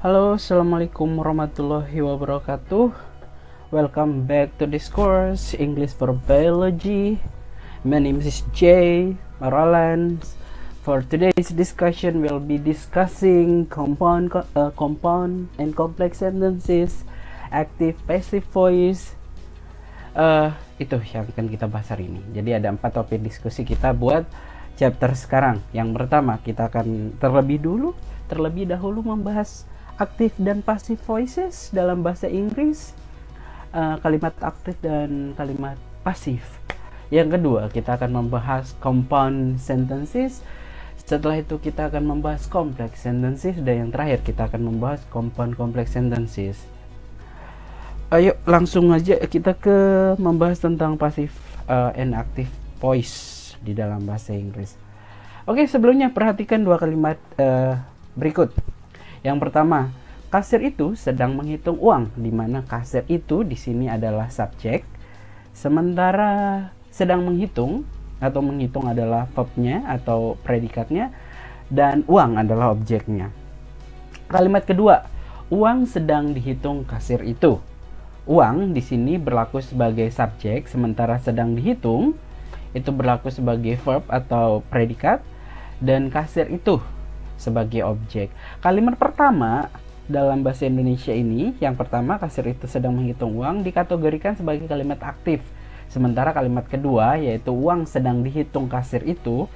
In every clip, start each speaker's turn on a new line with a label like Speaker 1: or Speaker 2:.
Speaker 1: Halo, assalamualaikum warahmatullahi wabarakatuh. Welcome back to this course English for Biology. My name is Jay Roland. For today's discussion, we'll be discussing compound and complex sentences, active, passive voice. Itu yang akan kita bahas hari ini. Jadi ada 4 topik diskusi kita buat chapter sekarang. Yang pertama, kita akan terlebih dahulu membahas aktif dan passive voices dalam bahasa Inggris, kalimat aktif dan kalimat pasif. Yang kedua, kita akan membahas compound sentences. Setelah itu kita akan membahas complex sentences, dan yang terakhir kita akan membahas compound complex sentences. Ayo langsung aja kita ke membahas tentang passive and active voice di dalam bahasa Inggris. Oke, sebelumnya perhatikan 2 kalimat berikut. Yang pertama, kasir itu sedang menghitung uang, di mana kasir itu di sini adalah subjek, sementara sedang menghitung atau menghitung adalah verbnya atau predikatnya, dan uang adalah objeknya. Kalimat kedua, uang sedang dihitung kasir itu. Uang di sini berlaku sebagai subjek, sementara sedang dihitung itu berlaku sebagai verb atau predikat, dan kasir itu sebagai objek. Kalimat pertama dalam bahasa Indonesia ini, yang pertama, kasir itu sedang menghitung uang, dikategorikan sebagai kalimat aktif. Sementara kalimat kedua, yaitu uang sedang dihitung kasir itu,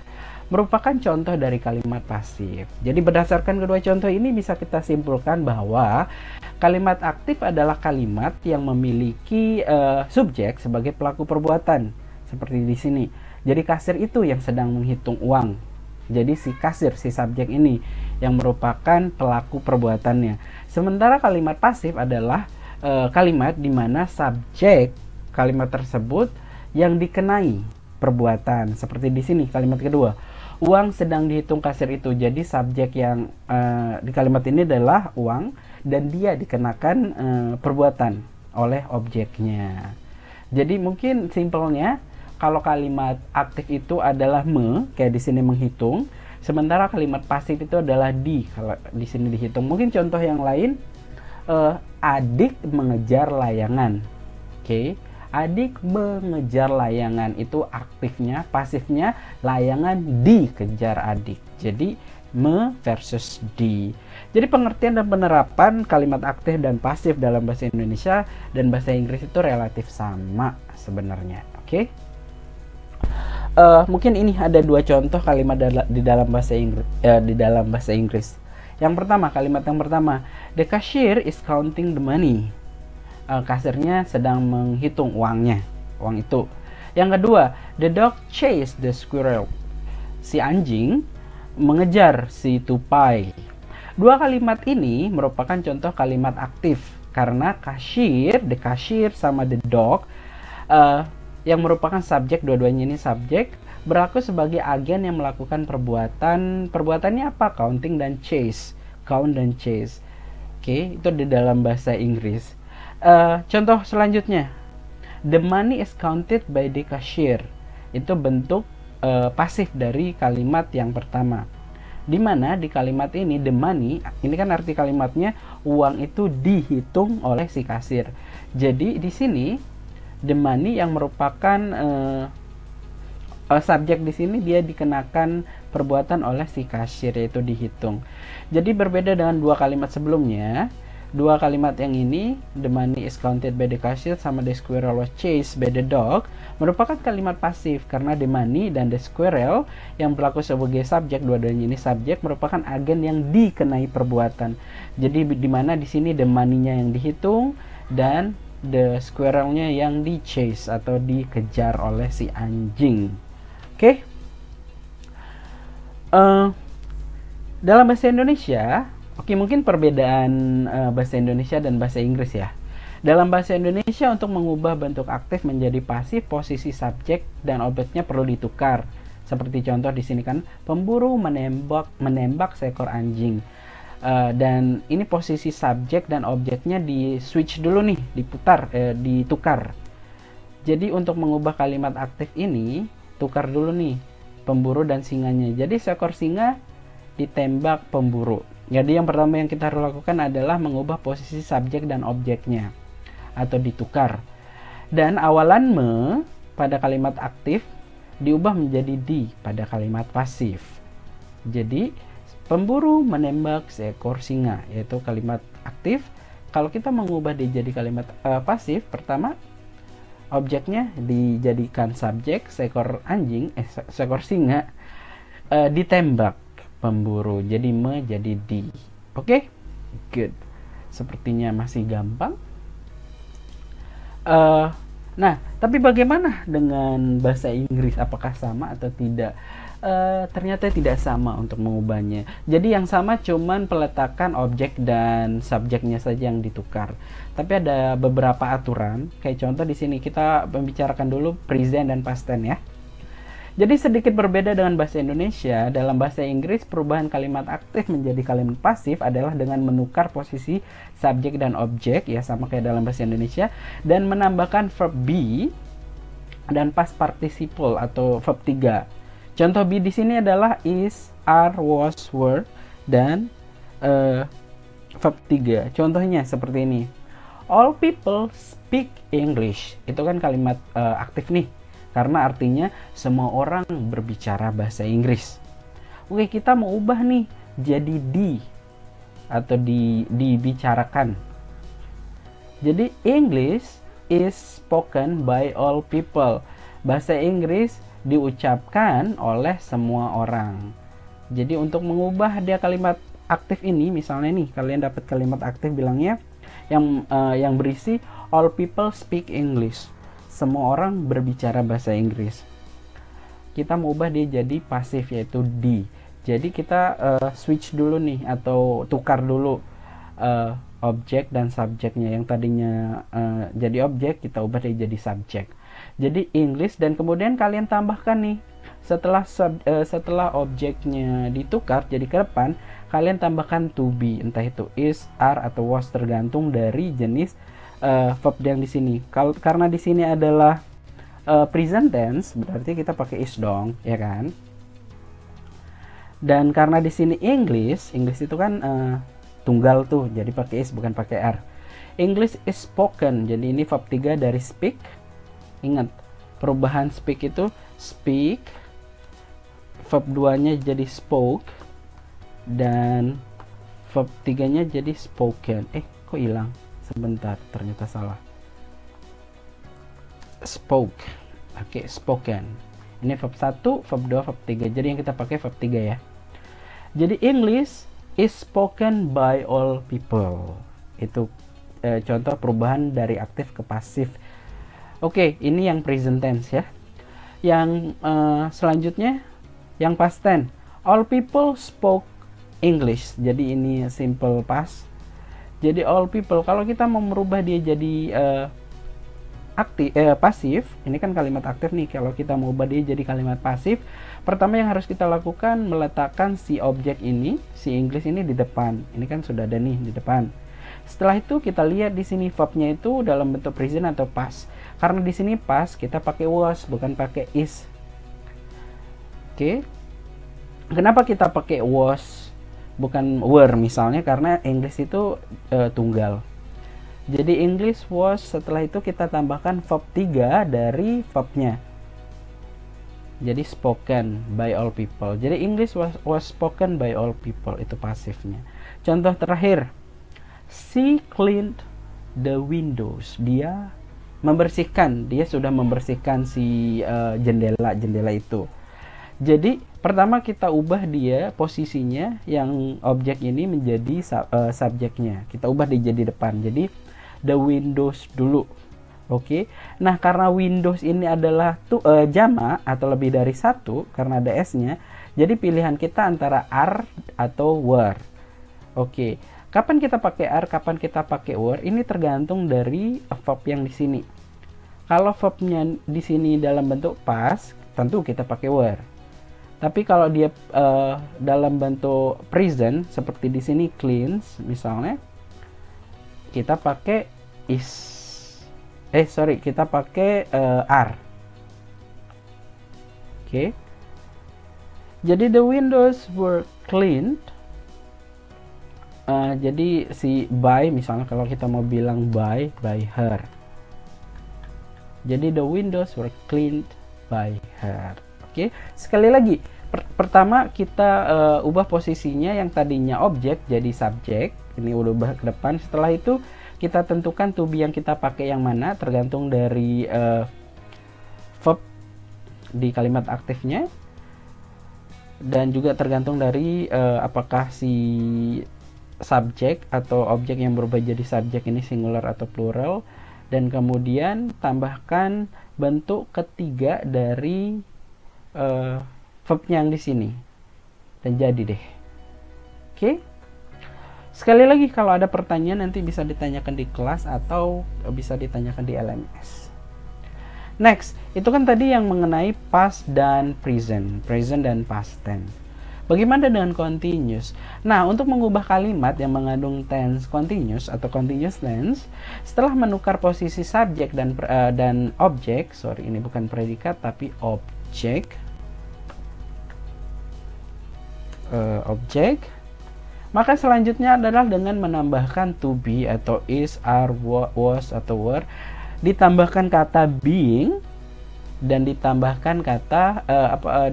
Speaker 1: merupakan contoh dari kalimat pasif. Jadi berdasarkan kedua contoh ini bisa kita simpulkan bahwa kalimat aktif adalah kalimat yang memiliki subjek sebagai pelaku perbuatan, seperti di sini. Jadi kasir itu yang sedang menghitung uang. Jadi si kasir, si subjek ini yang merupakan pelaku perbuatannya. Sementara kalimat pasif adalah kalimat di mana subjek kalimat tersebut yang dikenai perbuatan. Seperti di sini kalimat kedua, uang sedang dihitung kasir itu. Jadi subjek yang di kalimat ini adalah uang, dan dia dikenakan perbuatan oleh objeknya. Jadi mungkin simpelnya, kalau kalimat aktif itu adalah kayak di sini menghitung, sementara kalimat pasif itu adalah kalau di sini dihitung. Mungkin contoh yang lain, adik mengejar layangan. Oke, adik mengejar layangan itu aktifnya, pasifnya layangan dikejar adik. Jadi me versus di. Jadi pengertian dan penerapan kalimat aktif dan pasif dalam bahasa Indonesia dan bahasa Inggris itu relatif sama sebenarnya. Oke. Mungkin ini ada 2 contoh kalimat di dalam bahasa Inggris. Yang pertama, kalimat yang pertama, the cashier is counting the money. Kasirnya sedang menghitung uang itu. Yang kedua, the dog chased the squirrel. Si anjing mengejar si tupai. 2 kalimat ini merupakan contoh kalimat aktif karena the cashier sama the dog yang merupakan subjek, dua-duanya ini subjek, berlaku sebagai agen yang melakukan perbuatan. Perbuatannya apa? Counting dan chase. Count dan chase. Oke, itu di dalam bahasa Inggris. Contoh selanjutnya, the money is counted by the cashier. Itu bentuk pasif dari kalimat yang pertama. Dimana di kalimat ini, the money, ini kan arti kalimatnya uang itu dihitung oleh si kasir. Jadi di sini the money yang merupakan subjek di sini, dia dikenakan perbuatan oleh si kasir, yaitu dihitung. Jadi berbeda dengan 2 kalimat sebelumnya. 2 kalimat yang ini, the money is counted by the cashier sama the squirrel was chased by the dog, merupakan kalimat pasif karena the money dan the squirrel yang berlaku sebagai subjek, dua-duanya ini subjek, merupakan agen yang dikenai perbuatan. Jadi di mana di sini the money-nya yang dihitung dan the squirrel-nya yang di chase atau dikejar oleh si anjing. Oke. Dalam bahasa Indonesia, mungkin perbedaan bahasa Indonesia dan bahasa Inggris ya. Dalam bahasa Indonesia, untuk mengubah bentuk aktif menjadi pasif, posisi subjek dan objeknya perlu ditukar. Seperti contoh di sini kan, pemburu menembak seekor anjing. Dan ini posisi subjek dan objeknya di switch dulu nih, ditukar. Jadi untuk mengubah kalimat aktif ini, tukar dulu nih pemburu dan singanya. Jadi seekor singa ditembak pemburu. Jadi yang pertama yang kita harus lakukan adalah mengubah posisi subjek dan objeknya atau ditukar. Dan awalan me pada kalimat aktif diubah menjadi di pada kalimat pasif. Jadi pemburu menembak seekor singa, yaitu kalimat aktif. Kalau kita mengubah dia jadi kalimat pasif, pertama objeknya dijadikan subjek, seekor anjing, seekor singa ditembak pemburu, jadi me jadi di. Oke? Good. Sepertinya masih gampang. Nah, tapi bagaimana dengan bahasa Inggris? Apakah sama atau tidak? Ternyata tidak sama untuk mengubahnya. Jadi yang sama cuman peletakan objek dan subjeknya saja yang ditukar. Tapi ada beberapa aturan. Kayak contoh di sini kita membicarakan dulu present dan past tense ya. Jadi sedikit berbeda dengan bahasa Indonesia. Dalam bahasa Inggris, perubahan kalimat aktif menjadi kalimat pasif adalah dengan menukar posisi subjek dan objek, ya sama kayak dalam bahasa Indonesia, dan menambahkan verb be dan past participle atau verb 3. Contoh be di sini adalah is, are, was, were, dan verb 3. Contohnya seperti ini. All people speak English. Itu kan kalimat aktif nih. Karena artinya semua orang berbicara bahasa Inggris. Oke, kita mau ubah nih jadi di atau dibicarakan. Jadi English is spoken by all people. Bahasa Inggris diucapkan oleh semua orang. Jadi untuk mengubah dia kalimat aktif ini, misalnya nih kalian dapat kalimat aktif bilangnya yang berisi all people speak English. Semua orang berbicara bahasa Inggris. Kita mau ubah dia jadi pasif, yaitu di. Jadi kita switch dulu nih atau tukar dulu objek dan subjeknya. Yang tadinya jadi objek, kita ubah dia jadi subjek. Jadi English, dan kemudian kalian tambahkan nih setelah objeknya ditukar jadi ke depan, kalian tambahkan to be, entah itu is, are atau was, tergantung dari jenis verb yang di sini. Karena di sini adalah present tense, berarti kita pakai is dong, ya kan? Dan karena di sini English itu kan tunggal tuh, jadi pakai is bukan pakai are. English is spoken, jadi ini verb 3 dari speak. Ingat, perubahan speak itu speak, verb 2-nya jadi spoke, dan verb 3-nya jadi spoken. Kok hilang? Sebentar, ternyata salah. Spoke. Oke, spoken. Ini verb 1, verb 2, verb 3. Jadi yang kita pakai verb 3 ya. Jadi English is spoken by all people. Itu contoh perubahan dari aktif ke pasif. Oke, ini yang present tense ya. Yang selanjutnya yang past tense. All people spoke English. Jadi ini simple past. Jadi all people, kalau kita mau merubah dia jadi pasif, ini kan kalimat aktif nih. Kalau kita mau ubah dia jadi kalimat pasif, pertama yang harus kita lakukan meletakkan si objek ini, si English ini di depan. Ini kan sudah ada nih di depan. Setelah itu kita lihat di sini verbnya itu dalam bentuk present atau past. Karena di sini past, kita pakai was bukan pakai is. Oke. Kenapa kita pakai was bukan were misalnya? Karena English itu tunggal. Jadi English was, setelah itu kita tambahkan verb 3 dari verbnya. Jadi spoken by all people. Jadi English was spoken by all people, itu pasifnya. Contoh terakhir, she cleaned the windows. Dia membersihkan, dia sudah membersihkan si jendela itu. Jadi pertama kita ubah dia posisinya, yang objek ini menjadi subjeknya. Kita ubah dia jadi depan. Jadi the windows dulu. Oke. Nah, karena windows ini adalah jamak atau lebih dari satu karena ada s-nya. Jadi pilihan kita antara are atau were. Oke. Kapan kita pakai are, kapan kita pakai were, ini tergantung dari verb yang di sini. Kalau verbnya di sini dalam bentuk past, tentu kita pakai were. Tapi kalau dia dalam bentuk present seperti di sini cleans misalnya, kita pakai is. Kita pakai are. Oke. Jadi the windows were cleaned Jadi si by, misalnya kalau kita mau bilang by her. Jadi the windows were cleaned by her. Oke, sekali lagi. Pertama kita ubah posisinya, yang tadinya objek jadi subjek. Ini udah ubah ke depan. Setelah itu kita tentukan to be yang kita pakai yang mana, tergantung dari verb di kalimat aktifnya. Dan juga tergantung dari apakah si subjek atau objek yang berubah jadi subjek ini singular atau plural, dan kemudian tambahkan bentuk ketiga dari verbnya yang di sini, dan jadi deh. Oke. Sekali lagi, kalau ada pertanyaan nanti bisa ditanyakan di kelas atau bisa ditanyakan di LMS. Next, itu kan tadi yang mengenai past dan present dan past tense. Bagaimana dengan continuous? Nah, untuk mengubah kalimat yang mengandung tense continuous atau continuous tense, setelah menukar posisi subjek dan objek, sorry ini bukan predikat tapi objek, maka selanjutnya adalah dengan menambahkan to be atau is, are, was atau were, ditambahkan kata being dan ditambahkan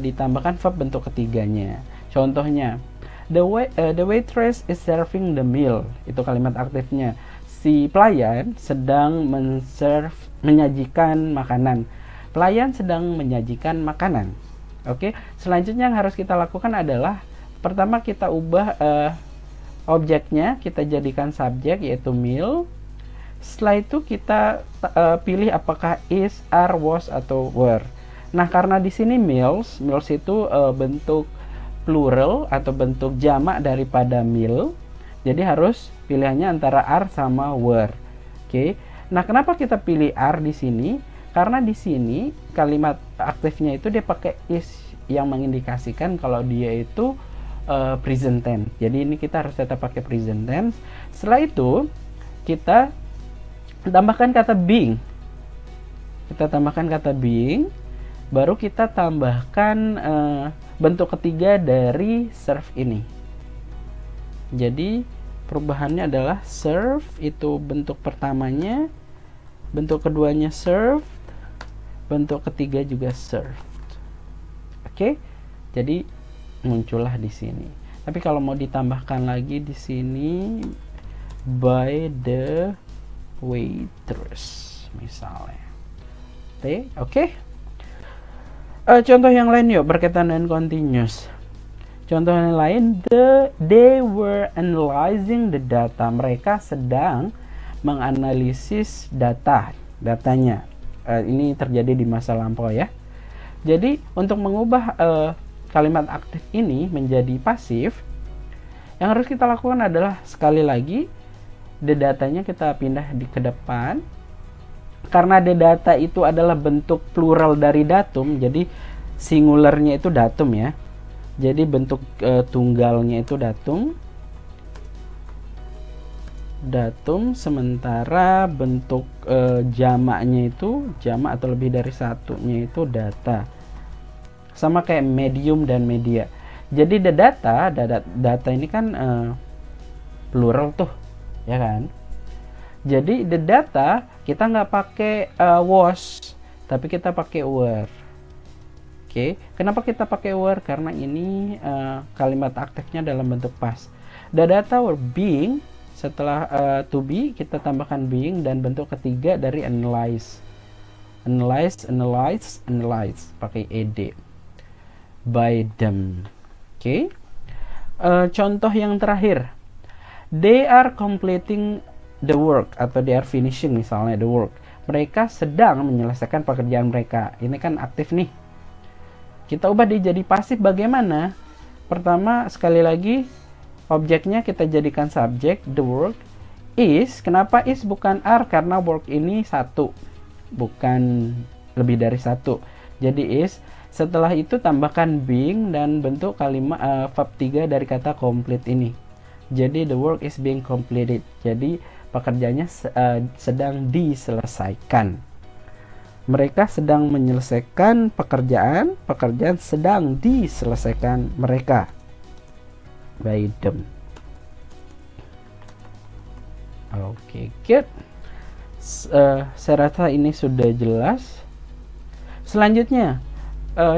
Speaker 1: ditambahkan verb bentuk ketiganya. Contohnya, the waitress is serving the meal. Itu kalimat aktifnya. Si pelayan sedang menyajikan makanan. Pelayan sedang menyajikan makanan. Oke. Selanjutnya yang harus kita lakukan adalah pertama kita ubah objeknya, kita jadikan subjek yaitu meal. Setelah itu kita pilih apakah is, are, was atau were. Nah, karena di sini meals itu bentuk plural atau bentuk jamak daripada meal, jadi harus pilihannya antara are sama were. Oke. Nah, kenapa kita pilih are di sini? Karena di sini kalimat aktifnya itu dia pakai is yang mengindikasikan kalau dia itu present tense. Jadi ini kita harus tetap pakai present tense. Setelah itu kita tambahkan kata being. Kita tambahkan kata being, baru kita tambahkan bentuk ketiga dari serve ini. Jadi perubahannya adalah serve itu bentuk pertamanya, bentuk keduanya served, bentuk ketiga juga served. Oke, jadi muncullah di sini. Tapi kalau mau ditambahkan lagi di sini by the waitress misalnya. Oke. Contoh yang lain yuk berkaitan dengan continuous. Contoh yang lain, they were analyzing the data. Mereka sedang menganalisis datanya. Ini terjadi di masa lampau ya. Jadi untuk mengubah kalimat aktif ini menjadi pasif, yang harus kita lakukan adalah sekali lagi the datanya kita pindah ke depan. Karena the data itu adalah bentuk plural dari datum, jadi singularnya itu datum ya. Jadi bentuk tunggalnya itu datum, sementara bentuk jamaknya itu jamak atau lebih dari satunya itu data. Sama kayak medium dan media. Jadi the data ini kan plural tuh, ya kan? Jadi the data kita nggak pakai was, tapi kita pakai were. Oke, kenapa kita pakai were? Karena ini kalimat aktifnya dalam bentuk past. The data were being, setelah to be kita tambahkan being, dan bentuk ketiga dari analyze pakai ed, by them. Oke. Contoh yang terakhir, they are completing the work atau they are finishing misalnya the work. Mereka sedang menyelesaikan pekerjaan mereka. Ini kan aktif nih. Kita ubah dia jadi pasif bagaimana? Pertama, sekali lagi objeknya kita jadikan subjek, the work is. Kenapa is bukan are? Karena work ini satu, bukan lebih dari satu. Jadi is. Setelah itu tambahkan being dan bentuk kalimat verb 3 dari kata complete ini. Jadi the work is being completed. Jadi pekerjaannya sedang diselesaikan. Mereka sedang menyelesaikan pekerjaan sedang diselesaikan mereka. By them. Oke, good. Saya rasa ini sudah jelas. Selanjutnya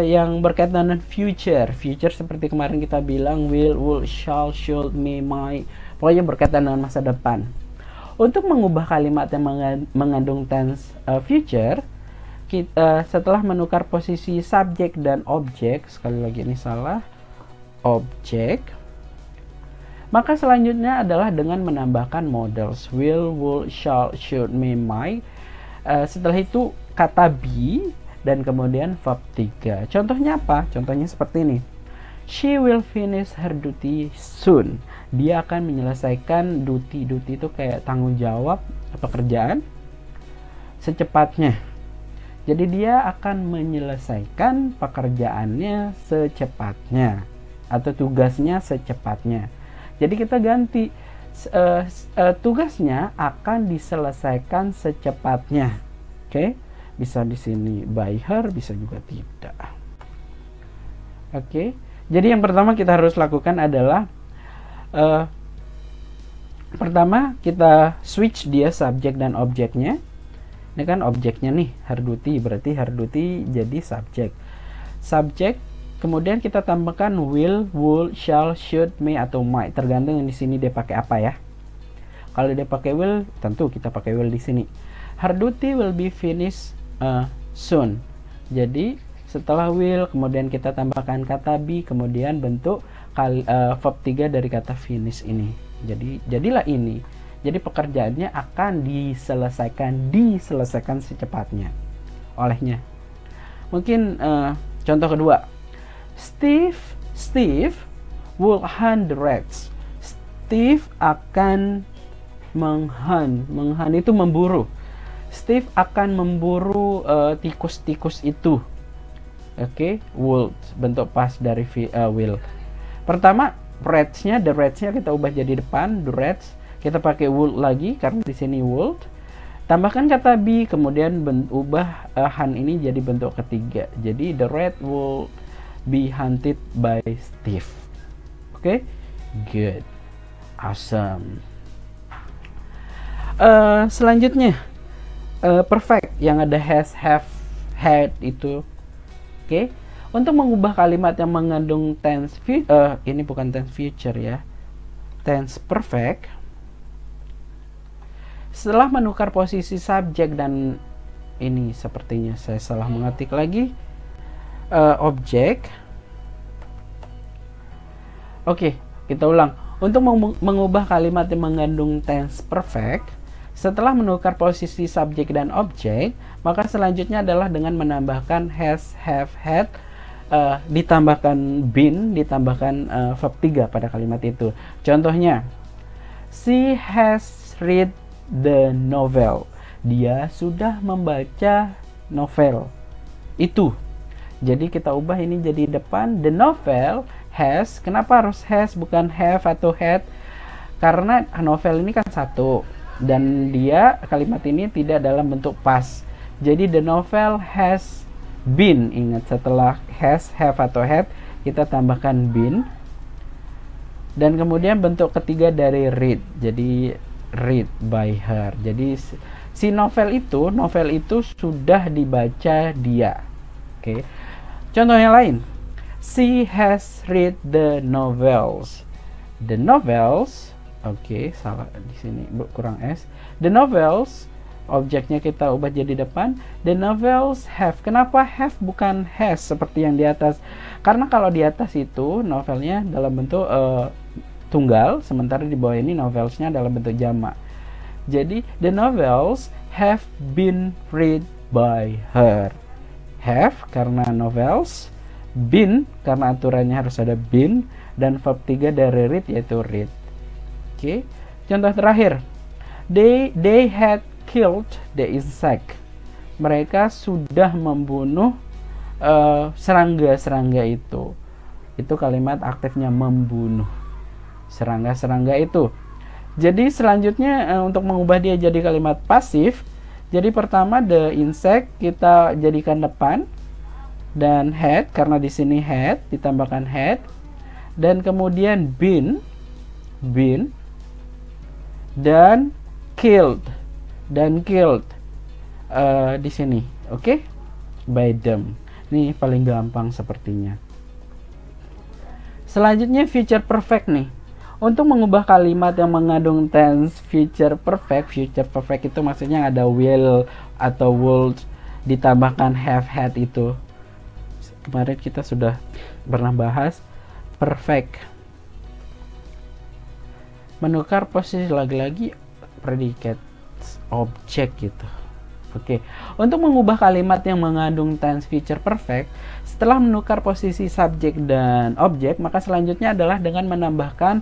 Speaker 1: yang berkaitan dengan future seperti kemarin kita bilang will, would, shall, should, may, might, pokoknya berkaitan dengan masa depan. Untuk mengubah kalimat yang mengandung tense future, kita setelah menukar posisi subjek dan objek, sekali lagi ini salah, objek, maka selanjutnya adalah dengan menambahkan models will, would, shall, should, may, might. Setelah itu kata be dan kemudian verb 3. Contohnya apa? Contohnya seperti ini. She will finish her duty soon. Dia akan menyelesaikan duty. Duty itu kayak tanggung jawab pekerjaan secepatnya. Jadi dia akan menyelesaikan pekerjaannya secepatnya atau tugasnya secepatnya. Jadi kita ganti tugasnya akan diselesaikan secepatnya. Oke? Bisa di sini by her, bisa juga tidak. Oke? Jadi yang pertama kita harus lakukan adalah pertama kita switch dia subjek dan objeknya. Ini kan objeknya nih, her duty, berarti her duty jadi subjek. Subjek, kemudian kita tambahkan will, would, shall, should, may atau might, tergantung di sini dia pakai apa ya. Kalau dia pakai will, tentu kita pakai will di sini. Her duty will be finished soon. Jadi setelah will, kemudian kita tambahkan kata be, kemudian bentuk verb 3 dari kata finish ini. Jadilah ini. Jadi pekerjaannya akan diselesaikan secepatnya olehnya. Mungkin contoh kedua, Steve will hunt the rats. Steve akan menghunt itu memburu. Steve akan memburu tikus-tikus itu. Oke, would bentuk pas dari will. Pertama, the rats-nya kita ubah jadi depan, the rats. Kita pakai would lagi karena di sini would. Tambahkan kata be, kemudian ubah hunt ini jadi bentuk ketiga. Jadi the rat will be hunted by Steve. Oke, good, awesome. Selanjutnya perfect yang ada has, have, had itu. Oke, untuk mengubah kalimat yang mengandung tense ini bukan tense future ya, tense perfect. Setelah menukar posisi subjek dan ini sepertinya saya salah mengetik lagi objek. Oke, kita ulang. Untuk mengubah kalimat yang mengandung tense perfect, setelah menukar posisi subjek dan objek, maka selanjutnya adalah dengan menambahkan has, have, had, ditambahkan been, ditambahkan verb 3 pada kalimat itu. Contohnya, she has read the novel. Dia sudah membaca novel itu. Jadi kita ubah ini jadi depan. The novel has. Kenapa harus has bukan have atau had? Karena novel ini kan satu dan dia kalimat ini tidak dalam bentuk past. Jadi the novel has been. Ingat, setelah has, have atau had kita tambahkan been. Dan kemudian bentuk ketiga dari read. Jadi read by her. Jadi si novel itu sudah dibaca dia. Oke. Contoh yang lain. She has read the novels. The novels, oke, salah di sini kurang s. The novels, objeknya kita ubah jadi depan. The novels have. Kenapa have bukan has seperti yang di atas? Karena kalau di atas itu novelnya dalam bentuk tunggal, sementara di bawah ini novelsnya dalam bentuk jamak. Jadi the novels have been read by her. Have karena novels, been karena aturannya harus ada been, dan verb 3 dari read yaitu read. Oke. Contoh terakhir. They had killed the insect. Mereka sudah membunuh serangga-serangga itu. Itu kalimat aktifnya membunuh serangga-serangga itu. Jadi selanjutnya untuk mengubah dia jadi kalimat pasif, jadi pertama the insect kita jadikan depan dan had karena di sini had ditambahkan had, dan kemudian been dan killed dan killed di sini, oke? By them. Ini paling gampang sepertinya. Selanjutnya future perfect nih. Untuk mengubah kalimat yang mengandung tense future perfect itu maksudnya ada will atau would ditambahkan have had itu. Kemarin kita sudah pernah bahas perfect. Menukar posisi lagi-lagi predicate objek gitu. Oke. Untuk mengubah kalimat yang mengandung tense future perfect, setelah menukar posisi subjek dan objek, maka selanjutnya adalah dengan menambahkan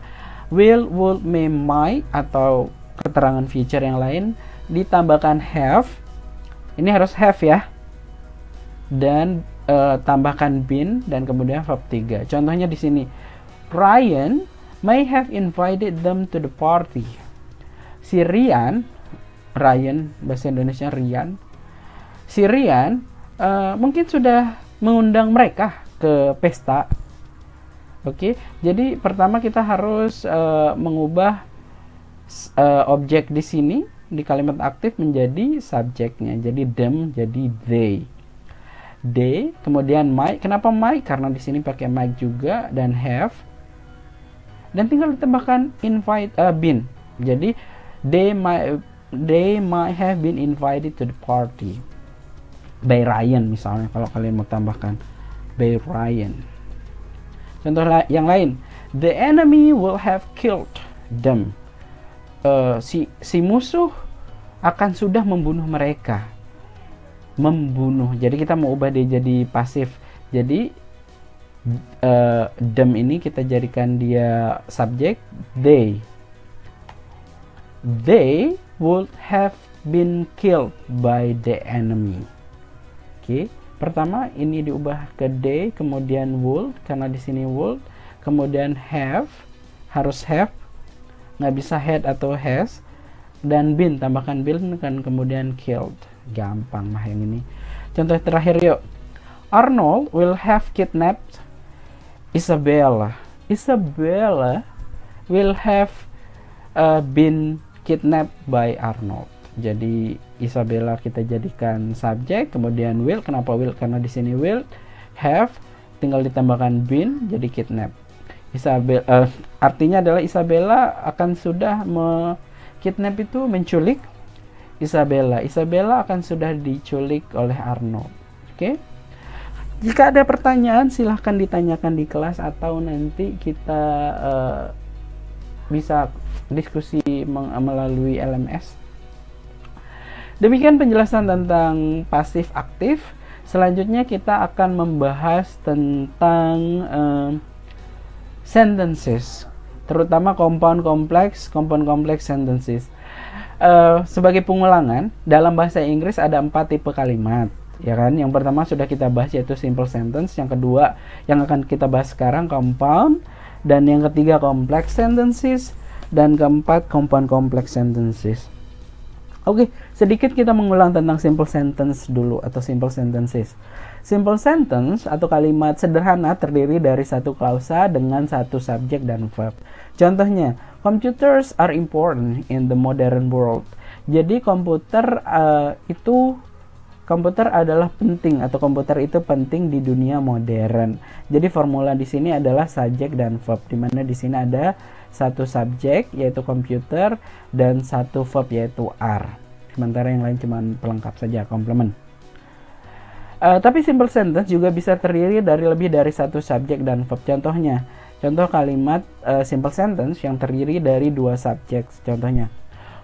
Speaker 1: will, would, may, might atau keterangan future yang lain, ditambahkan have. Ini harus have ya. Dan tambahkan been dan kemudian verb 3. Contohnya di sini, Ryan may have invited them to the party. Si Ryan bahasa Indonesia Rian. Si Rian mungkin sudah mengundang mereka ke pesta. Oke, jadi pertama kita harus mengubah objek di sini di kalimat aktif menjadi subjeknya. Jadi them jadi they. They, kemudian might. Kenapa might? Karena di sini pakai might juga dan have. Dan tinggal ditambahkan been. Jadi they might have been invited to the party by Ryan misalnya, kalau kalian mau tambahkan by Ryan. Contoh yang lain, the enemy will have killed them. Si musuh akan sudah membunuh mereka. Membunuh. Jadi kita mau ubah dia jadi pasif. Jadi them ini kita jadikan dia subjek, they would have been killed by the enemy. Oke, pertama ini diubah ke they, kemudian would karena di sini would, kemudian have, harus have, nggak bisa had atau has, dan been, tambahkan been kan, kemudian killed. Gampang mah yang ini. Contoh terakhir yuk. Arnold will have kidnapped Isabella. Isabella will have been kidnapped by Arnold. Jadi Isabella kita jadikan subjek, kemudian will. Kenapa will? Karena di sini will, have, tinggal ditambahkan been jadi kidnap. Artinya adalah Isabella akan sudah kidnap itu menculik Isabella. Isabella akan sudah diculik oleh Arnold. Oke. Jika ada pertanyaan silahkan ditanyakan di kelas atau nanti kita bisa diskusi melalui LMS. Demikian penjelasan tentang pasif aktif. Selanjutnya kita akan membahas tentang sentences, terutama compound complex sentences. Sebagai pengulangan, dalam bahasa Inggris ada 4 tipe kalimat, ya kan? Yang pertama sudah kita bahas yaitu simple sentence, yang kedua yang akan kita bahas sekarang compound, dan yang ketiga complex sentences, dan keempat compound complex sentences. Oke, sedikit kita mengulang tentang simple sentence dulu atau simple sentences. Simple sentence atau kalimat sederhana terdiri dari satu klausa dengan satu subjek dan verb. Contohnya, computers are important in the modern world. Jadi komputer adalah penting atau komputer itu penting di dunia modern. Jadi formula di sini adalah subjek dan verb, di mana di sini ada satu subjek yaitu komputer dan satu verb yaitu are. Sementara yang lain cuma pelengkap saja, komplement. Tapi simple sentence juga bisa terdiri dari lebih dari satu subjek dan verb. Contoh kalimat simple sentence yang terdiri dari dua subjek. Contohnya,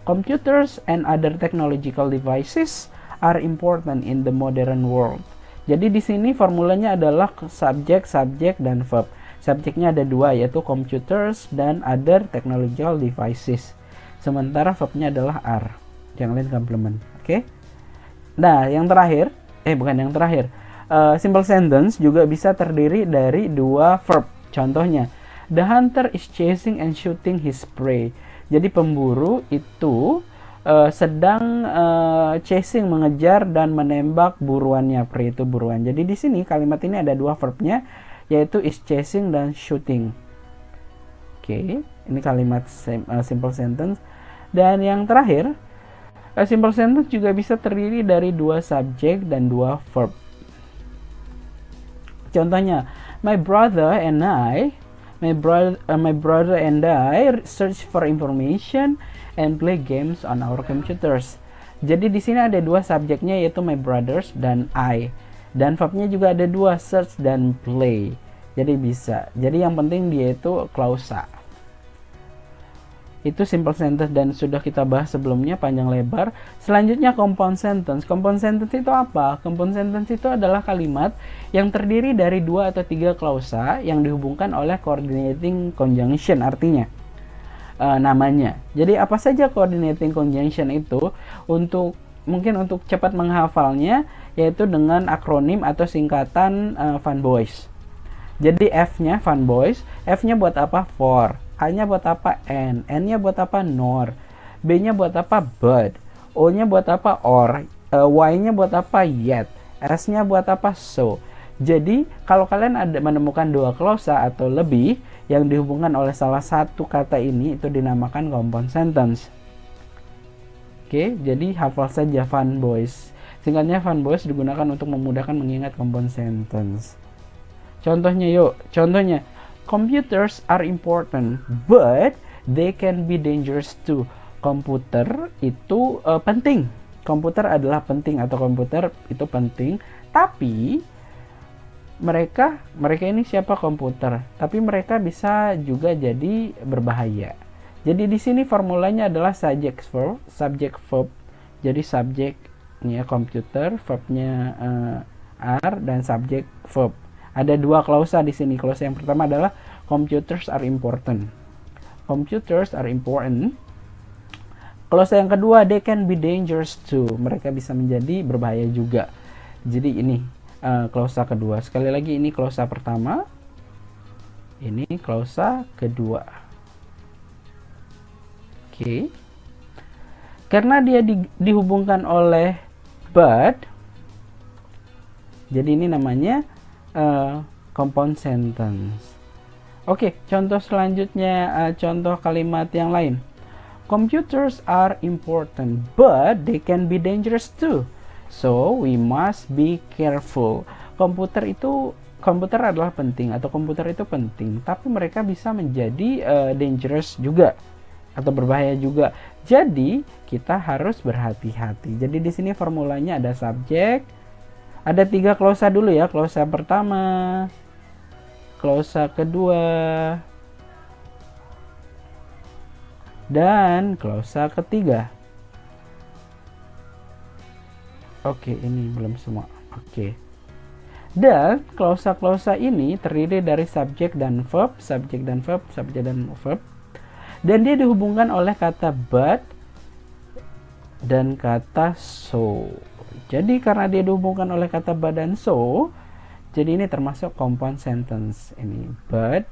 Speaker 1: computers and other technological devices are important in the modern world. Jadi di sini formulanya adalah subjek, dan verb. Subjeknya ada dua, yaitu computers dan other technological devices. Sementara verbnya adalah are. Yang lain complement. Oke. Nah, simple sentence juga bisa terdiri dari dua verb. Contohnya, the hunter is chasing and shooting his prey. Jadi pemburu itu sedang chasing, mengejar dan menembak buruannya. Prey itu buruan. Jadi di sini kalimat ini ada dua verbnya, yaitu is chasing dan shooting. Oke, ini kalimat simple sentence. Dan yang terakhir, a simple sentence juga bisa terdiri dari 2 subjek dan 2 verb. Contohnya, my brother and I search for information and play games on our computers. Jadi di sini ada 2 subjeknya, yaitu my brothers dan I. Dan verbnya juga ada 2, search dan play. Jadi bisa. Jadi yang penting dia itu klausa. Itu simple sentence dan sudah kita bahas sebelumnya panjang lebar. Selanjutnya compound sentence. Compound sentence itu apa? Compound sentence itu adalah kalimat yang terdiri dari 2 atau 3 klausa yang dihubungkan oleh coordinating conjunction, artinya namanya. Jadi apa saja coordinating conjunction itu? Mungkin untuk cepat menghafalnya, yaitu dengan akronim atau singkatan fanboys. Jadi F-nya fanboys, F-nya buat apa? For. A-nya buat apa? N-nya buat apa? Nor, B-nya buat apa? But, O-nya buat apa? Or, Y-nya buat apa? Yet, S-nya buat apa? So. Jadi kalau kalian ada menemukan 2 klausa atau lebih yang dihubungkan oleh salah satu kata ini, itu dinamakan compound sentence. Oke, jadi hafal saja fanboys. Singkatnya fanboys digunakan untuk memudahkan mengingat compound sentence. Contohnya yuk, computers are important, but they can be dangerous too. Komputer itu penting. Komputer adalah penting atau komputer itu penting, tapi mereka ini siapa? Komputer. Tapi mereka bisa juga jadi berbahaya. Jadi di sini formulanya adalah subject verb. Jadi subjeknya komputer, verbnya are, dan subject verb. Ada 2 klausa di sini. Klausa yang pertama adalah computers are important. Computers are important. Klausa yang kedua, they can be dangerous too. Mereka bisa menjadi berbahaya juga. Jadi ini klausa kedua. Sekali lagi, ini klausa pertama. Ini klausa kedua. Oke. Karena dia dihubungkan oleh but, jadi ini namanya compound sentence. Oke, contoh selanjutnya, contoh kalimat yang lain. Computers are important, but they can be dangerous too. So we must be careful. Komputer adalah penting, atau komputer itu penting, tapi mereka bisa menjadi dangerous juga atau berbahaya juga. Jadi kita harus berhati-hati. Jadi di sini formulanya ada subjek. Ada 3 klausa dulu ya. Klausa pertama, klausa kedua, dan klausa ketiga. Oke, ini belum semua. Oke. Dan klausa-klausa ini terdiri dari subjek dan verb, subjek dan verb, subjek dan verb. Dan dia dihubungkan oleh kata but dan kata so. Jadi karena dia dihubungkan oleh kata but dan so, jadi ini termasuk compound sentence. Ini but,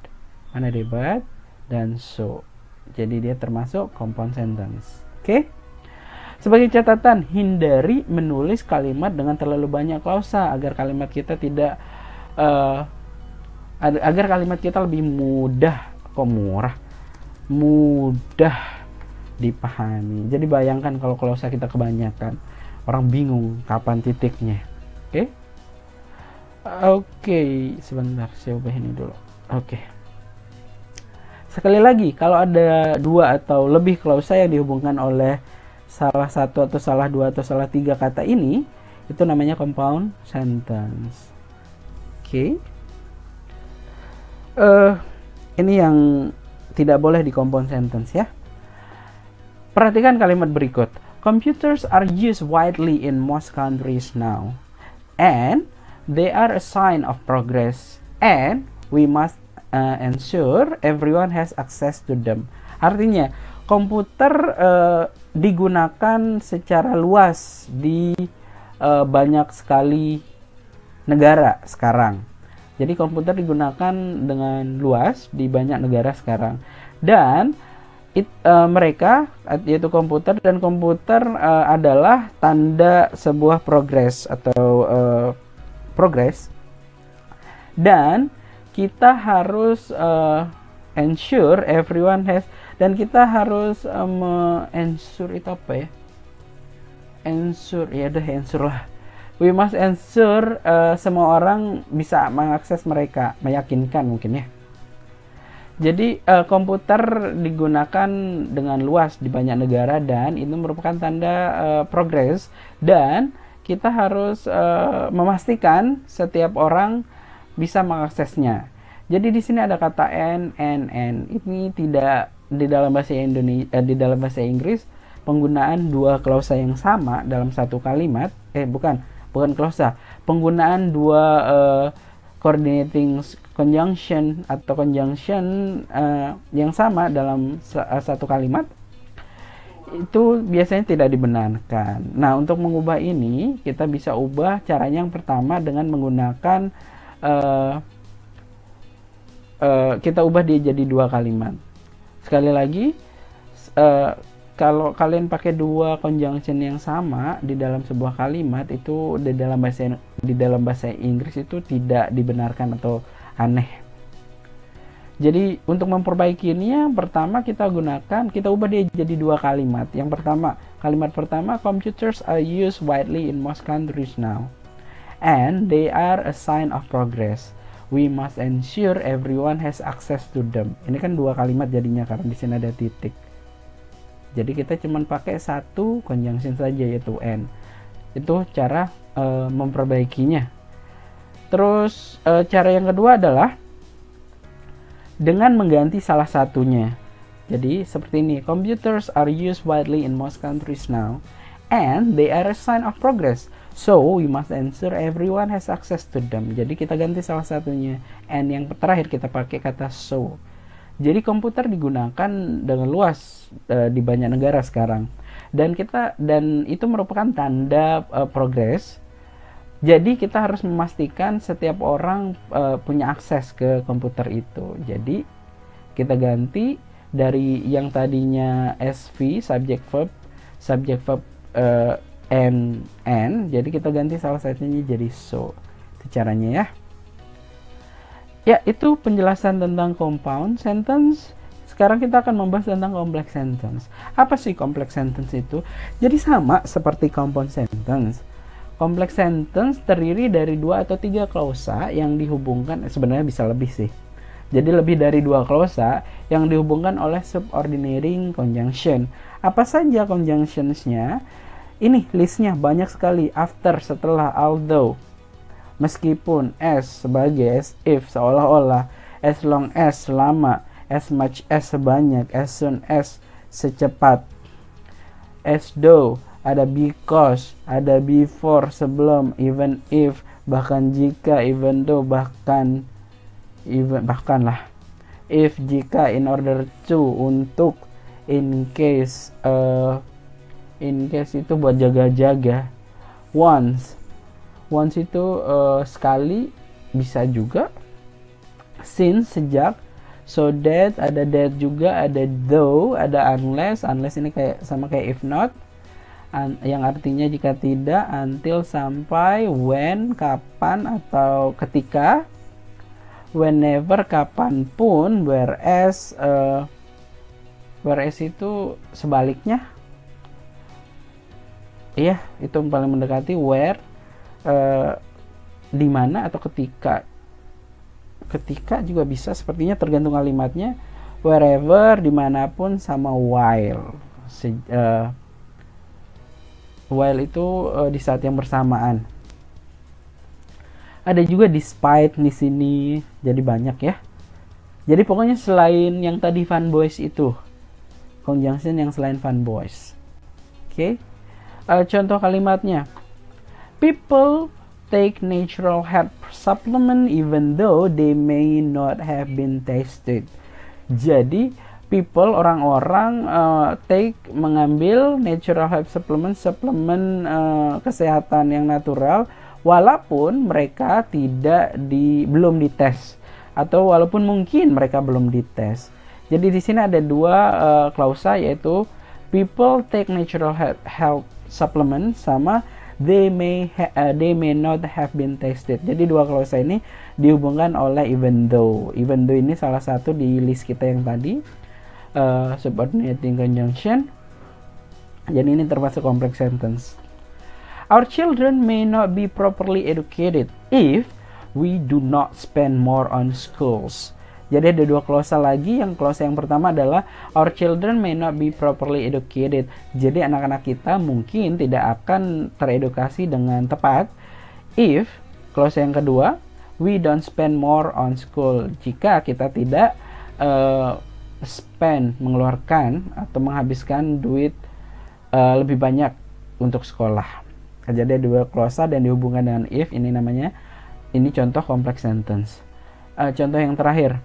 Speaker 1: mana dia but, dan so. Jadi dia termasuk compound sentence. Oke? Sebagai catatan, hindari menulis kalimat dengan terlalu banyak klausa agar kalimat kita tidak agar kalimat kita lebih mudah dipahami. Jadi bayangkan kalau klausa kita kebanyakan, orang bingung kapan titiknya. Oke, sebentar saya ubah ini dulu. Oke. Sekali lagi, kalau ada 2 atau lebih klausa yang dihubungkan oleh salah satu atau salah 2 atau salah 3 kata ini, itu namanya compound sentence. Oke. Ini yang tidak boleh di compound sentence ya. Perhatikan kalimat berikut. Computers are used widely in most countries now, and they are a sign of progress, and we must ensure everyone has access to them. Artinya, komputer digunakan secara luas di banyak sekali negara sekarang. Jadi komputer digunakan dengan luas di banyak negara sekarang. Dan mereka, yaitu komputer, dan komputer adalah tanda sebuah progres atau progress. Dan kita harus ensure everyone has, Dan kita harus ensure itu apa ya? Ensure, ya udah ensure lah. We must ensure semua orang bisa mengakses mereka, meyakinkan mungkin ya. Jadi komputer digunakan dengan luas di banyak negara dan itu merupakan tanda progres, dan kita harus memastikan setiap orang bisa mengaksesnya. Jadi di sini ada kata n. Ini tidak di dalam bahasa di dalam bahasa Inggris penggunaan dua klausa yang sama dalam satu kalimat. Bukan klausa. Penggunaan dua coordinating conjunction atau conjunction yang sama dalam satu kalimat itu biasanya tidak dibenarkan. Nah, untuk mengubah ini kita bisa ubah caranya yang pertama dengan menggunakan kita ubah dia jadi dua kalimat. Sekali lagi, kalau kalian pakai dua conjunction yang sama di dalam sebuah kalimat itu di dalam bahasa Inggris itu tidak dibenarkan atau aneh. Jadi untuk memperbaiki ini, yang pertama kita ubah dia jadi dua kalimat. Yang pertama, kalimat pertama, computers are used widely in most countries now, and they are a sign of progress. We must ensure everyone has access to them. Ini kan dua kalimat jadinya karena di sini ada titik. Jadi kita cuma pakai satu conjunction saja, yaitu n. Itu cara memperbaikinya. Terus cara yang kedua adalah dengan mengganti salah satunya. Jadi seperti ini, computers are used widely in most countries now, and they are a sign of progress. So we must ensure everyone has access to them. Jadi kita ganti salah satunya, and yang terakhir kita pakai kata so. Jadi komputer digunakan dengan luas di banyak negara sekarang, dan itu merupakan tanda progres. Jadi kita harus memastikan setiap orang punya akses ke komputer itu. Jadi kita ganti dari yang tadinya SV subject verb n, jadi kita ganti salah satunya jadi so. Itu caranya ya. Ya, itu penjelasan tentang compound sentence. Sekarang kita akan membahas tentang complex sentence. Apa sih complex sentence itu? Jadi sama seperti compound sentence. Complex sentence terdiri dari 2 atau 3 klausa yang dihubungkan, sebenarnya bisa lebih sih. Jadi lebih dari 2 klausa yang dihubungkan oleh subordinating conjunction. Apa saja conjunctionsnya? Ini listnya banyak sekali. After, setelah, although, meskipun, as, sebagai, as if, seolah-olah, as long as, selama, as much as, sebanyak, as soon as, secepat, as though, ada because, ada before, sebelum, even if, bahkan jika, even though, bahkanlah, if, jika, in order to, untuk, in case itu buat jaga-jaga, once itu sekali, bisa juga, since, sejak, so that, ada that juga, ada though, ada unless ini sama kayak if not, yang artinya jika tidak, until, sampai, when, kapan atau ketika, whenever, kapanpun, whereas itu sebaliknya. Iya, itu yang paling mendekati. Where, di mana atau ketika juga bisa, sepertinya tergantung kalimatnya. Wherever, dimanapun, sama while. While itu di saat yang bersamaan. Ada juga despite di sini, jadi banyak ya. Jadi pokoknya selain yang tadi fun boys itu, conjunction yang selain fun boys. Oke. Contoh kalimatnya, people take natural health supplement even though they may not have been tested. Jadi people, orang-orang mengambil natural health suplemen kesehatan yang natural walaupun mereka belum dites, atau walaupun mungkin mereka belum dites. Jadi di sini ada 2 klausa, yaitu people take natural health supplement sama they may not have been tested. Jadi 2 klausa ini dihubungkan oleh even though. Even though ini salah satu di list kita yang tadi. subordinating conjunction. Jadi ini termasuk complex sentence. Our children may not be properly educated if we do not spend more on schools. Jadi ada dua klausa lagi. Yang klausa yang pertama adalah our children may not be properly educated. Jadi anak-anak kita mungkin tidak akan teredukasi dengan tepat if, klausa yang kedua, we don't spend more on school. Jika kita tidak mengeluarkan atau menghabiskan duit lebih banyak untuk sekolah. Jadi ada dua klausa dan dihubungkan dengan if. Ini contoh complex sentence. Contoh yang terakhir,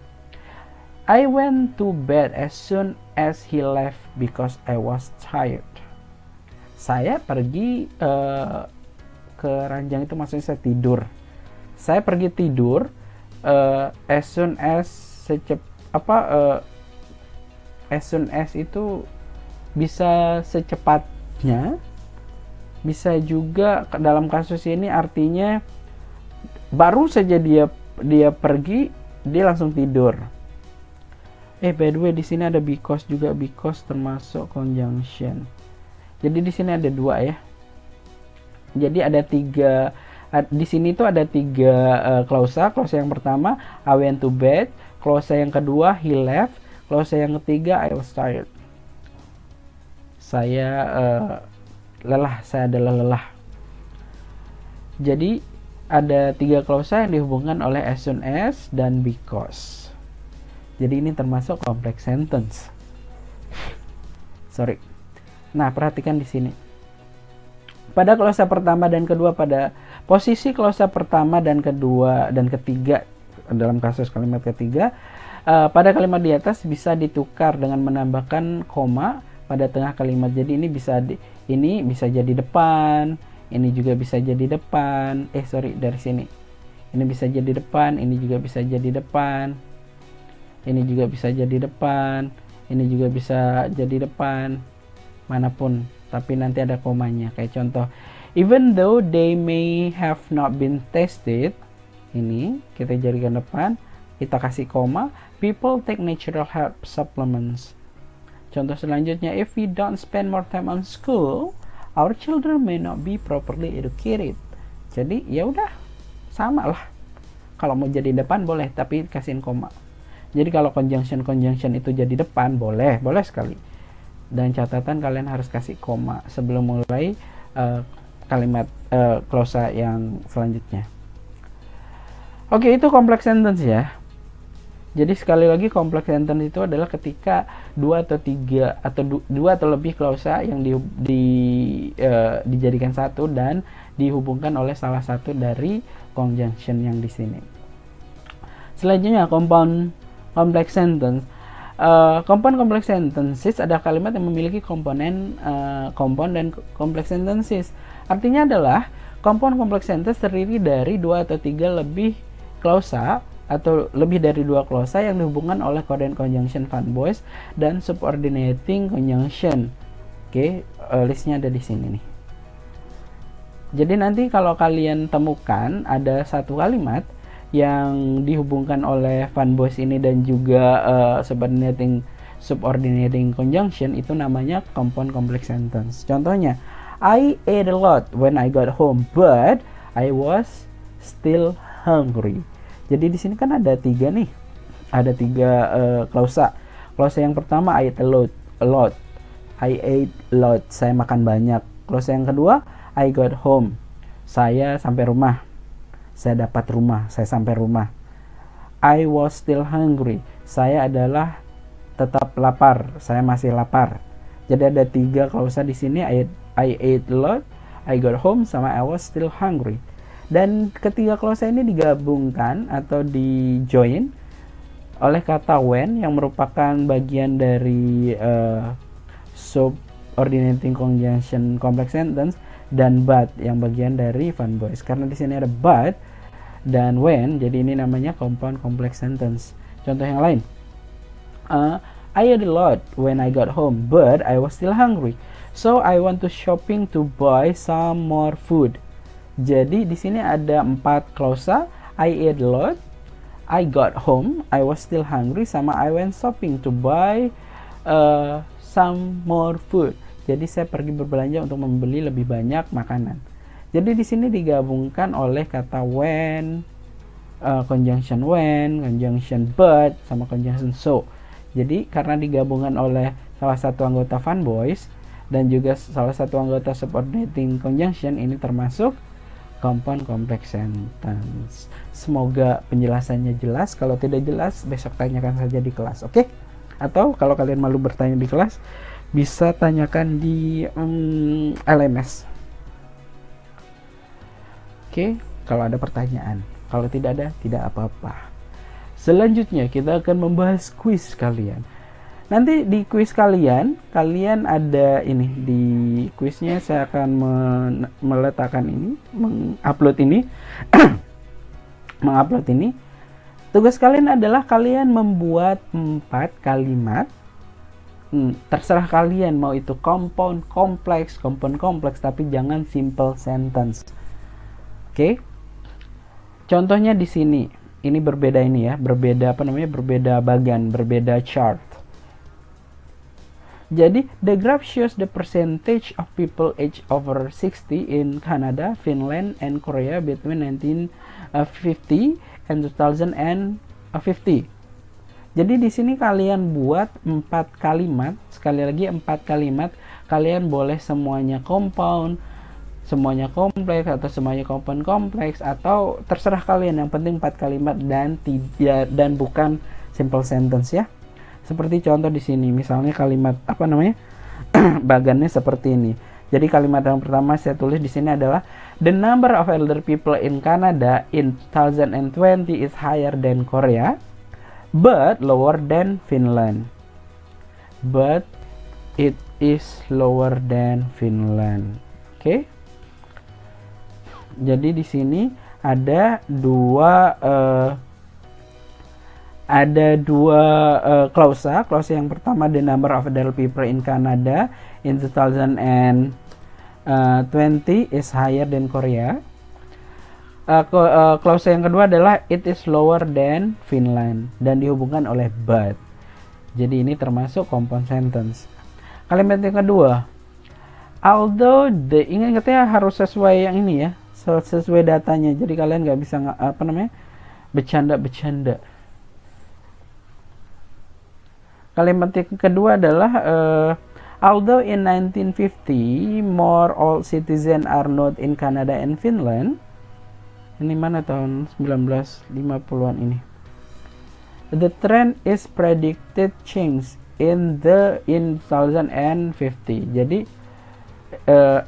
Speaker 1: I went to bed as soon as he left because I was tired. Saya pergi ke ranjang, itu maksudnya saya tidur. Saya pergi tidur as soon as as soon as itu bisa secepatnya, bisa juga dalam kasus ini artinya baru saja dia pergi, dia langsung tidur. By the way, di sini ada because juga, because termasuk conjunction. Jadi di sini ada dua ya. Jadi ada tiga. Di sini tuh ada tiga klausa. Klausa yang pertama, I went to bed. Klausa yang kedua, he left. Klausa yang ketiga, I was tired. Saya lelah. Saya adalah lelah. Jadi ada tiga klausa yang dihubungkan oleh as soon as dan because. Jadi ini termasuk complex sentence. Sorry. Nah, perhatikan di sini. Pada klausa pertama dan kedua, pada posisi klausa pertama dan kedua dan ketiga dalam kasus kalimat ketiga, pada kalimat di atas bisa ditukar dengan menambahkan koma pada tengah kalimat. Jadi ini bisa jadi depan, ini juga bisa jadi depan. Dari sini. Ini bisa jadi depan, ini juga bisa jadi depan. Ini juga bisa jadi depan, ini juga bisa jadi depan, manapun, tapi nanti ada komanya. Kayak contoh, even though they may have not been tested, ini kita jadikan depan, kita kasih koma, people take natural health supplements. Contoh selanjutnya, if we don't spend more time on school, our children may not be properly educated. Jadi ya udah, sama lah. Kalau mau jadi depan boleh, tapi kasihin koma. Jadi kalau conjunction itu jadi depan, boleh sekali. Dan catatan kalian harus kasih koma sebelum mulai kalimat klausa yang selanjutnya. Oke, itu complex sentence ya. Jadi sekali lagi, complex sentence itu adalah ketika dua atau lebih klausa yang dijadikan satu dan dihubungkan oleh salah satu dari conjunction yang di sini. Selanjutnya, compound complex sentence. Compound complex sentences adalah kalimat yang memiliki komponen compound dan complex sentences. Artinya adalah compound complex sentence terdiri dari 2 atau 3 lebih klausa atau lebih dari 2 klausa yang dihubungkan oleh coordinate conjunction fun voice dan subordinating conjunction. Oke, listnya ada di sini nih. Jadi nanti kalau kalian temukan ada satu kalimat yang dihubungkan oleh fun voice ini dan juga subordinating conjunction, itu namanya compound complex sentence. Contohnya, I ate a lot when I got home, but I was still hungry. Jadi di sini kan ada 3 nih, ada 3 klausa. Klausa yang pertama, I ate a lot. I ate a lot, saya makan banyak. Klausa yang kedua, I got home, saya sampai rumah. Saya dapat rumah, saya sampai rumah. I was still hungry, saya adalah tetap lapar, saya masih lapar. Jadi ada 3 klausa di sini, I ate a lot, I got home, sama I was still hungry. Dan ketiga klausa ini digabungkan atau di-join oleh kata when yang merupakan bagian dari subordinating conjunction complex sentence, dan but yang bagian dari fun voice. Karena di sini ada but dan when, jadi ini namanya compound complex sentence. Contoh yang lain, I ate a lot when I got home, but I was still hungry, so I want to shopping to buy some more food. Jadi di sini ada 4 klausa, I ate a lot, I got home, I was still hungry, sama I went shopping to buy some more food. Jadi saya pergi berbelanja untuk membeli lebih banyak makanan. Jadi di sini digabungkan oleh kata when, conjunction when, conjunction but, sama conjunction so. Jadi karena digabungkan oleh salah satu anggota fun boys dan juga salah satu anggota subordinating conjunction, ini termasuk compound complex sentence. Semoga penjelasannya jelas. Kalau tidak jelas, besok tanyakan saja di kelas, oke? Atau kalau kalian malu bertanya di kelas, bisa tanyakan di LMS. Oke, kalau ada pertanyaan. Kalau tidak ada, tidak apa-apa. Selanjutnya kita akan membahas kuis kalian. Nanti di kuis kalian ada ini. Di kuisnya saya akan meletakkan ini, mengupload ini. Mengupload ini. Tugas kalian adalah kalian membuat 4 kalimat. Terserah kalian mau itu compound kompleks, tapi jangan simple sentence. Oke. Contohnya di sini. Ini berbeda ini ya, berbeda bagan, berbeda chart. Jadi, the graph shows the percentage of people aged over 60 in Canada, Finland, and Korea between 1950 and 2050. Jadi di sini kalian buat 4 kalimat, sekali lagi 4 kalimat, kalian boleh semuanya compound, semuanya kompleks, atau semuanya compound kompleks, atau terserah kalian, yang penting 4 kalimat dan bukan simple sentence ya. Seperti contoh di sini, misalnya kalimat bagannya seperti ini. Jadi kalimat yang pertama saya tulis di sini adalah the number of elder people in Canada in 2020 is higher than Korea, but lower than Finland. But it is lower than Finland. Oke. Jadi di sini ada dua klausa. Klausa yang pertama, the number of adult people in Canada in 2020 is higher than Korea. Klausa yang kedua adalah it is lower than Finland dan dihubungkan oleh but. Jadi ini termasuk compound sentence. Kalimat yang kedua, although ingat katanya harus sesuai yang ini ya, sesuai datanya. Jadi kalian nggak bisa bercanda. Kalimat yang kedua adalah although in 1950 more all citizens are not in Canada and Finland. Ini mana tahun 1950-an ini? The trend is predicted change in 2050. Jadi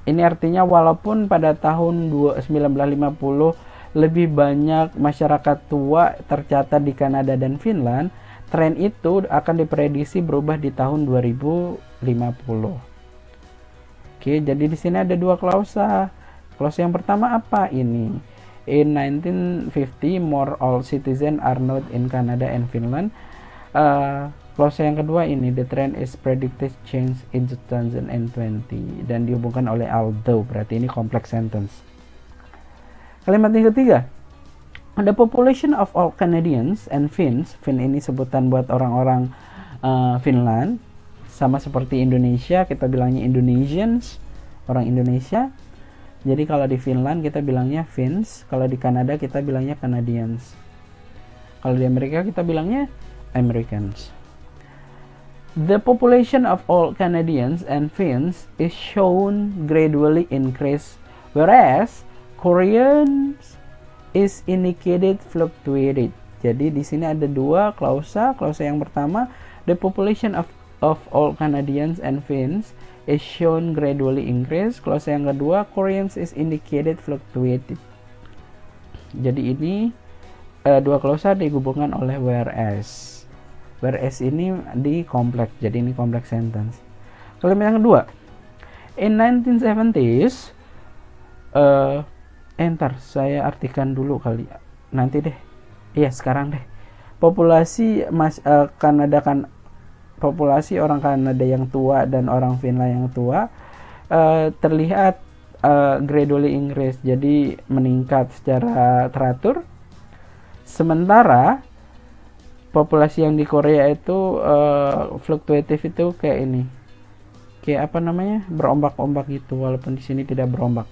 Speaker 1: ini artinya walaupun pada tahun 1950 lebih banyak masyarakat tua tercatat di Kanada dan Finland, tren itu akan diprediksi berubah di tahun 2050. Oke, jadi di sini ada dua klausa. Klausa yang pertama apa ini? In 1950, more all citizens are not in Canada and Finland. Klausa yang kedua ini, the trend is predicted change in 2020, dan dihubungkan oleh although, berarti ini complex sentence. Kalimat yang ketiga, the population of all Canadians and Finns. Finn ini sebutan buat orang-orang Finland, sama seperti Indonesia, kita bilangnya Indonesians, orang Indonesia. Jadi kalau di Finland kita bilangnya Finns, kalau di Kanada kita bilangnya Canadians, kalau di Amerika kita bilangnya Americans. The population of all Canadians and Finns is shown gradually increase, whereas Koreans is indicated fluctuated. Jadi di sini ada dua klausa. Klausa yang pertama, the population of all Canadians and Finns is shown gradually increase. Klausa yang kedua, Koreans is indicated fluctuated. Jadi ini dua klausa dihubungkan oleh whereas. Whereas ini di kompleks, jadi ini kompleks sentence. Kalimat yang kedua, in 1970s, ntar saya artikan dulu kali, nanti deh. Iya sekarang deh. Populasi populasi orang Kanada yang tua dan orang Finland yang tua terlihat gradually increase, jadi meningkat secara teratur. Sementara populasi yang di Korea itu fluktuatif itu kayak ini, kayak apa namanya, berombak-ombak gitu, walaupun di sini tidak berombak.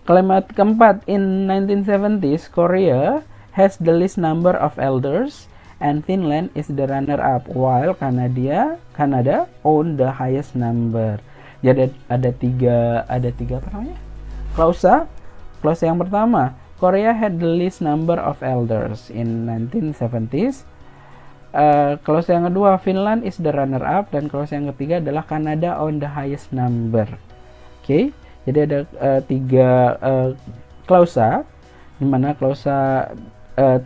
Speaker 1: Kalimat keempat, in 1970s Korea has the least number of elders and Finland is the runner up while Canada own the highest number. Jadi ada tiga apa namanya, klausa yang pertama, Korea had the least number of elders in 1970s. Klausa yang kedua, Finland is the runner up, dan klausa yang ketiga adalah Canada on the highest number. Oke, jadi ada tiga klausa, di mana klausa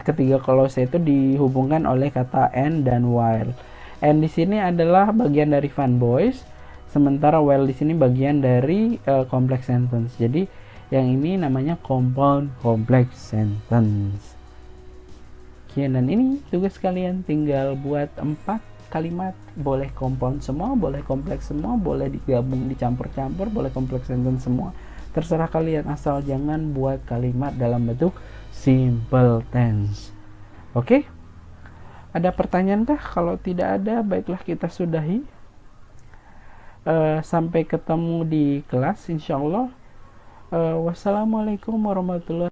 Speaker 1: ketiga klausa itu dihubungkan oleh kata and dan while. And di sini adalah bagian dari fun boys, sementara while di sini bagian dari complex sentence. Jadi yang ini namanya compound complex sentence. Oke, dan ini tugas kalian tinggal buat 4 kalimat, boleh compound semua, boleh kompleks semua, boleh digabung, dicampur-campur, boleh complex sentence semua. Terserah kalian, asal jangan buat kalimat dalam bentuk simple tense. Oke? Ada pertanyaan kah? Kalau tidak ada, baiklah kita sudahi. Sampai ketemu di kelas insyaallah. Wassalamualaikum warahmatullahi